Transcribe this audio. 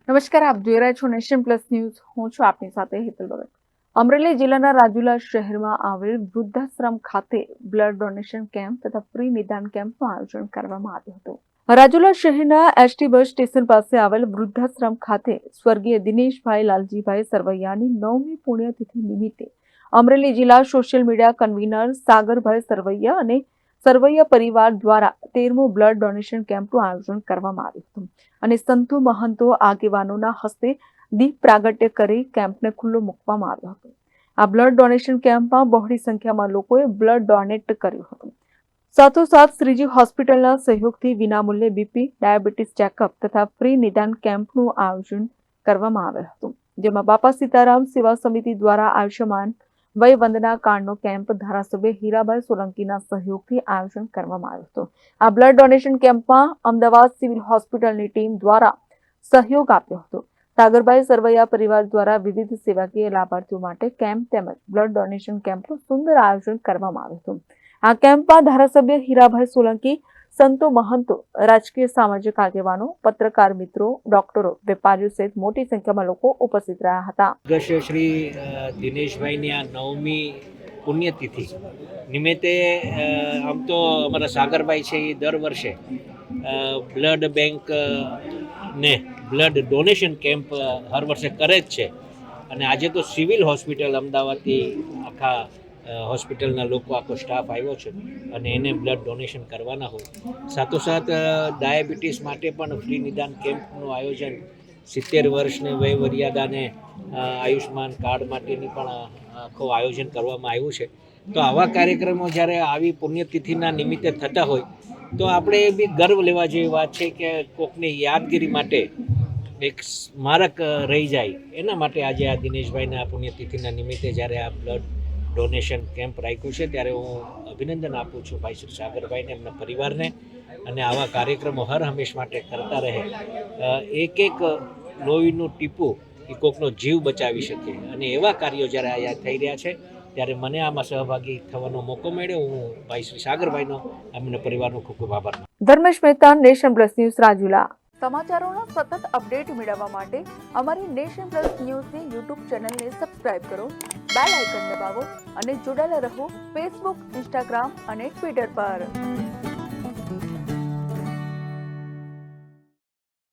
નમસ્કાર, આપ જોઈ રહ્યા છો નેશન પ્લસ ન્યૂઝ. હું છું આપની સાથે હેતલ ભગત. અમરેલી જિલ્લાના રાજુલા શહેરમાં આવેલ વૃદ્ધાશ્રમ ખાતે બ્લડ ડોનેશન કેમ્પ તથા ફ્રી નિદાન કેમ્પનું આયોજન કરવામાં આવ્યું હતું. રાજુલા શહેરના એસટી બસ સ્ટેશન પાસે આવેલ વૃદ્ધાશ્રમ ખાતે સ્વર્ગીય દિનેશભાઈ લાલજીભાઈ સરવૈયાની 9મી પુણ્યતિથિ નિમિત્તે અમરેલી જિલ્લા સોશિયલ મીડિયા કન્વીનર સાગરભાઈ સરવૈયા અને સરવૈયા પરિવાર દ્વારા 13મો બ્લડ ડોનેશન કેમ્પનું આયોજન કરવામાં આવ્યું હતું અને સંતો મહંતો આગેવાનોના હસ્તે દીપ પ્રાગટ્ય કરી કેમ્પને ખુલ્લો મૂકવામાં આવ્યો હતો. આ બ્લડ ડોનેશન કેમ્પમાં બહોળી સંખ્યામાં લોકોએ બ્લડ ડોનેટ કર્યું હતું. સાથોસાથ શ્રીજી હોસ્પિટલના સહયોગથી વિનામૂલ્યે બીપી, ડાયાબિટીસ ચેકઅપ તથા ફ્રી નિદાન કેમ્પનું આયોજન કરવામાં આવ્યું હતું, જેમાં બાપા સીતારામ સેવા સમિતિ દ્વારા આયુષ્યમાન વય વંદના કાર્ડનો કેમ્પ ધારાસભ્ય હીરાભાઈ સોલંકીના સહયોગથી આયોજન કરવામાં આવ્યું હતું. આ બ્લડ ડોનેશન કેમ્પમાં અમદાવાદ સિવિલ હોસ્પિટલની ટીમ દ્વારા સહયોગ આપ્યો હતો. સાગરભાઈ સરવૈયા પરિવાર દ્વારા વિવિધ સેવાકીય લાભાર્થીઓ માટે કેમ્પ તેમજ બ્લડ ડોનેશન કેમ્પનું સુંદર આયોજન કરવામાં આવ્યું હતું. આ કેમ્પમાં ધારાસભ્ય હીરાભાઈ સોલંકી, સંતો મહંતો, રાજકીય સામાજિક આગેવાનો, પત્રકાર મિત્રો, ડોક્ટરો, વેપારીઓ સહિત મોટી સંખ્યામાં લોકો ઉપસ્થિત રહ્યા હતા. શ્રી દિનેશભાઈની આ 9મી પુણ્યતિથિ નિમિત્તે આમ તો અમારા સાગરભાઈ છે એ દર વર્ષે બ્લડ બેંક ને બ્લડ ડોનેશન કેમ્પ હર વર્ષે કરે જ છે. અને આજે તો સિવિલ હોસ્પિટલ અમદાવાદથી આખા હોસ્પિટલના લોકો, આખો સ્ટાફ આવ્યો છે અને એને બ્લડ ડોનેશન કરવાના હોય. સાથોસાથ ડાયાબિટીસ માટે પણ ફ્રી નિદાન કેમ્પનું આયોજન 70 વર્ષની વયમર્યાદાને આયુષ્માન કાર્ડ માટેની પણ આખું આયોજન કરવામાં આવ્યું છે. તો આવા કાર્યક્રમો જ્યારે આવી પુણ્યતિથિના નિમિત્તે થતા હોય તો આપણે બી ગર્વ લેવા જેવી વાત છે કે કોકની યાદગીરી માટે એક સ્મારક રહી જાય. એના માટે આજે આ દિનેશભાઈના પુણ્યતિથિના નિમિત્તે જ્યારે આ બ્લડ ડોનેશન કેમ્પ રાખ્યું છે ત્યારે હું અભિનંદન આપું છું ભાઈ શ્રી સાગરભાઈને, એમના પરિવારને, અને આવા કાર્યક્રમો હર હંમેશ માટે કરતા રહે. એક એક લોહીનું ટીપું એ કોકનો જીવ બચાવી શકે અને એવા કાર્યો જ્યારે અહીંયા થઈ રહ્યા છે ત્યારે મને આમાં સહભાગી થવાનો મોકો મળ્યો. હું ભાઈ શ્રી સાગરભાઈનો, એમના પરિવારનો ખૂબ ખૂબ આભાર. Dharmesh Mehta, Nation Plus News, Rajula. સમાચારોના સતત અપડેટ મેળવવા માટે અમારી નેશન પ્લસ ન્યૂઝની યુટ્યુબ ચેનલને સબસ્ક્રાઇબ કરો, બેલ આઇકન દબાવો અને જોડાયેલા રહો ફેસબુક, ઇન્સ્ટાગ્રામ અને ટ્વિટર પર.